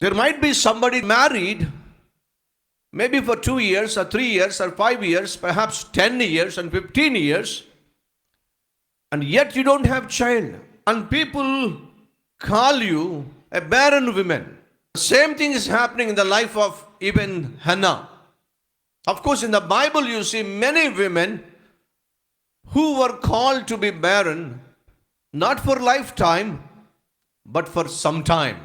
There might be somebody married maybe for 2 years or 3 years or 5 years, perhaps 10 years and 15 years, and yet you don't have child. And people call you a barren woman. The same thing is happening in the life of even Hannah. Of course, in the Bible you see many women who were called to be barren, not for lifetime, but for some time.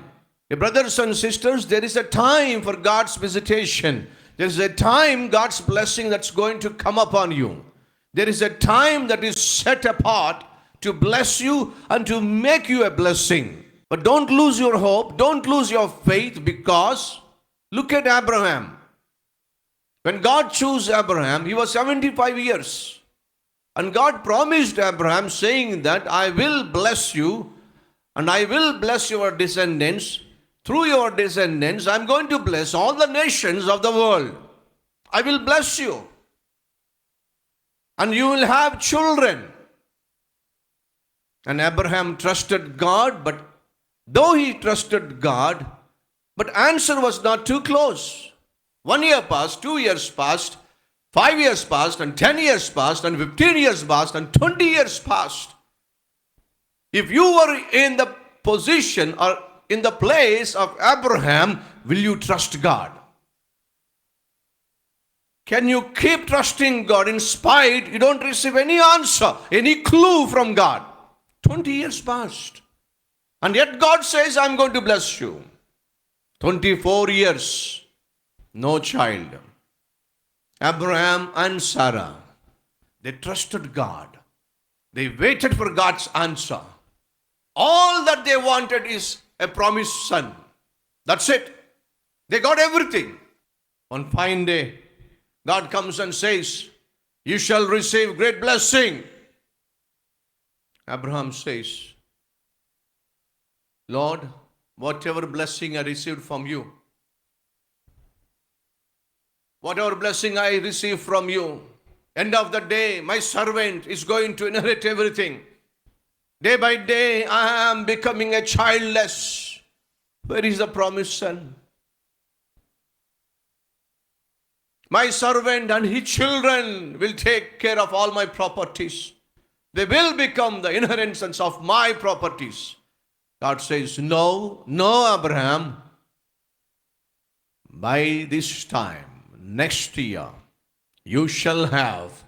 Brothers and sisters, there is a time for God's visitation. There is a time God's blessing that's going to come upon you. There is a time that is set apart to bless you and to make you a blessing. But don't lose your hope, don't lose your faith, because look at Abraham. When God chose Abraham, he was 75 years. And God promised Abraham, saying that I will bless you and I will bless your descendants. Through your descendants, I'm going to bless all the nations of the world. I will bless you. And you will have children. And Abraham trusted God, but though he trusted God, but answer was not too close. 1 year passed, 2 years passed, 5 years passed, and 10 years passed, and 15 years passed, and 20 years passed. If you were in the position or in the place of Abraham, will you trust God? Can you keep trusting God in spite you don't receive any answer, any clue from God? 20 years passed. And yet God says, I'm going to bless you. 24 years, no child. Abraham and Sarah, they trusted God. They waited for God's answer. All that they wanted is a promised son. That's it. They got everything. One fine day, God comes and says, you shall receive great blessing. Abraham says, Lord, whatever blessing I received from you, whatever blessing I receive from you, end of the day, my servant is going to inherit everything. Day by day, I am becoming a childless. Where is the promised son? My servant and his children will take care of all my properties. They will become the inheritance of my properties. God says, no, Abraham. By this time, next year, you shall have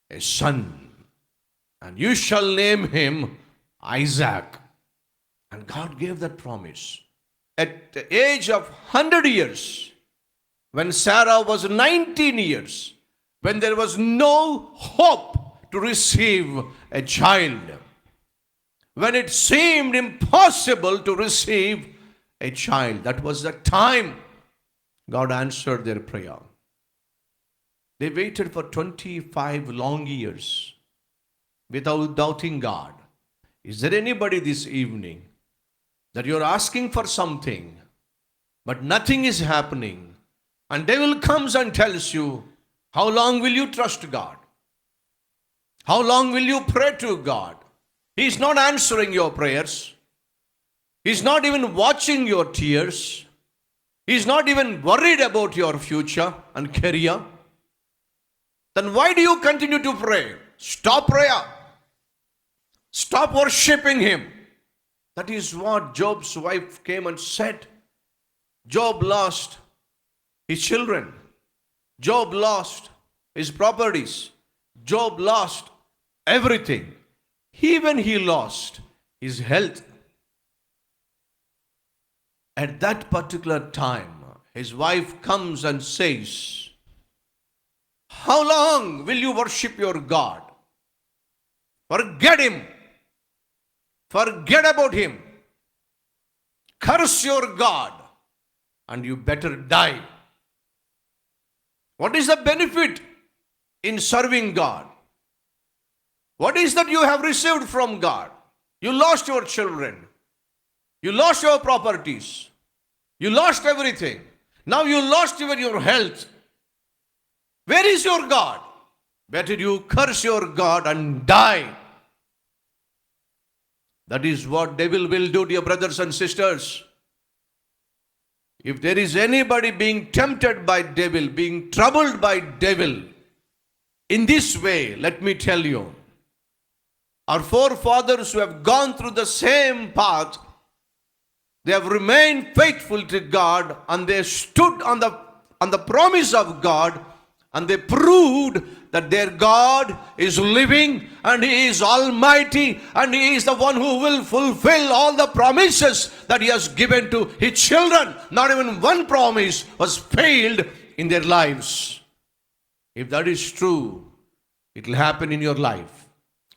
a son, and you shall name him Isaac. And God gave that promise. At the age of 100 years, when Sarah was 19 years, when there was no hope to receive a child, when it seemed impossible to receive a child, that was the time God answered their prayer. They waited for 25 long years without doubting God. Is there anybody this evening that you're asking for something, but nothing is happening, and devil comes and tells you, how long will you trust God? How long will you pray to God? He's not answering your prayers. He's not even watching your tears. He's not even worried about your future and career. Then why do you continue to pray? Stop prayer. Stop worshiping him. That is what Job's wife came and said. Job lost his children. Job lost his properties. Job lost everything. Even he lost his health. At that particular time, his wife comes and says, how long will you worship your God? Forget him. Forget about him. Curse your God, and you better die. What is the benefit in serving God? What is that you have received from God? You lost your children. You lost your properties. You lost everything. Now you lost even your health. Where is your God? Better you curse your God and die. That is what devil will do, dear brothers and sisters. If there is anybody being tempted by devil, being troubled by devil, in this way, let me tell you, our forefathers who have gone through the same path, they have remained faithful to God, and they stood on the promise of God, and they proved that their God is living and He is almighty and He is the one who will fulfill all the promises that He has given to His children. Not even one promise was failed in their lives. If that is true, it will happen in your life.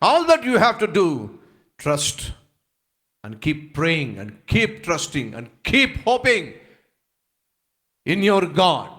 All that you have to do, trust and keep praying and keep trusting and keep hoping in your God.